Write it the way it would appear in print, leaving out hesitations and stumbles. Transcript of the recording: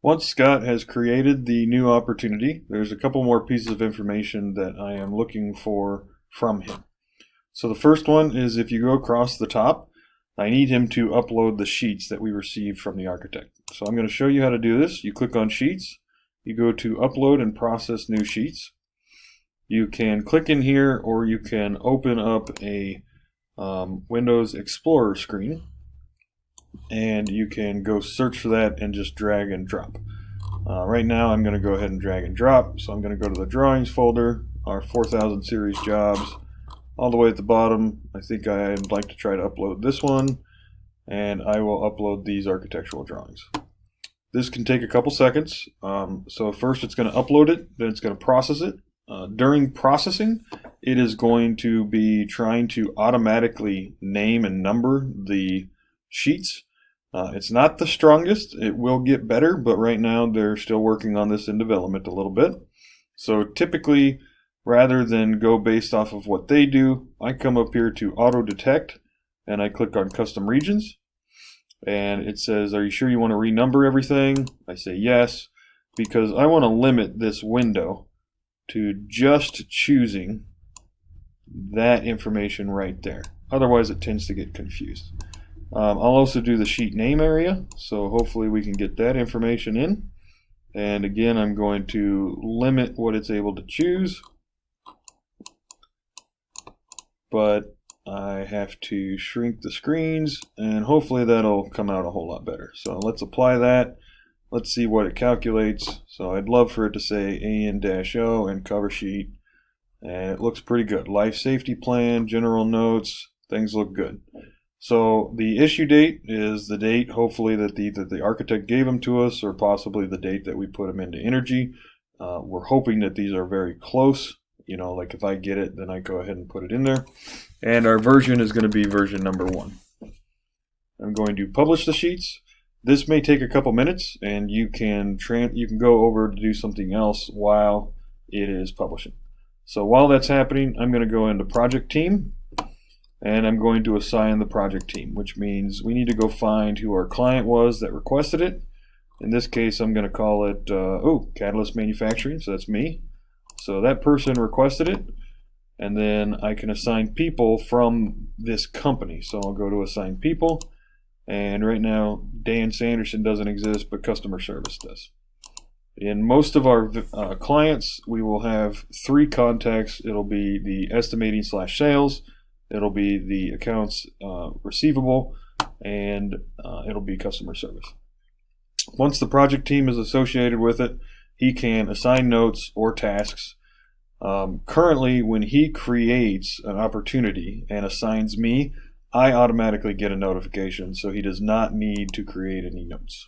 Once Scott has created the new opportunity, there's a couple more pieces of information that I am looking for from him. So the first one is if you go across the top, I need him to upload the sheets that we received from the architect. So I'm going to show you how to do this. You click on Sheets, you go to Upload and Process New Sheets. You can click in here, or you can open up a Windows Explorer screen, and you can go search for that and just drag and drop. Right now I'm going to go ahead and drag and drop, so I'm going to go to the Drawings folder, our 4000 series jobs. All the way at the bottom, I think I'd like to try to upload this one, and I will upload these architectural drawings. This can take a couple seconds. So first it's going to upload it, then it's going to process it. During processing, it is going to be trying to automatically name and number the sheets. It's not the strongest. It will get better, but right now they're still working on this in development a little bit. So typically, rather than go based off of what they do, I come up here to Auto Detect and I click on Custom Regions, and it says, are you sure you want to renumber everything? I say yes, because I want to limit this window to just choosing that information right there. Otherwise it tends to get confused. I'll also do the sheet name area, so hopefully we can get that information in. And again, I'm going to limit what it's able to choose, but I have to shrink the screens, and hopefully that'll come out a whole lot better. So let's apply that. Let's see what it calculates. So I'd love for it to say AN-O and cover sheet, and it looks pretty good. Life safety plan, general notes, things look good. So the issue date is the date, hopefully, that the architect gave them to us, or possibly the date that we put them into Energy. We're hoping that these are very close. You know, like if I get it, then I go ahead and put it in there. And our version is going to be version number 1. I'm going to publish the sheets. This may take a couple minutes, and you can go over to do something else while it is publishing. So while that's happening, I'm going to go into Project Team, and I'm going to assign the project team, which means we need to go find who our client was that requested it. In this case, I'm going to call it Catalyst Manufacturing, so that's me. So that person requested it, and then I can assign people from this company. So I'll go to Assign People, and right now Dan Sanderson doesn't exist, but customer service does. In most of our clients, we will have 3 contacts. It'll be the estimating/sales, it'll be the accounts receivable, and it'll be customer service. Once the project team is associated with it, he can assign notes or tasks. Currently, when he creates an opportunity and assigns me, I automatically get a notification, so he does not need to create any notes.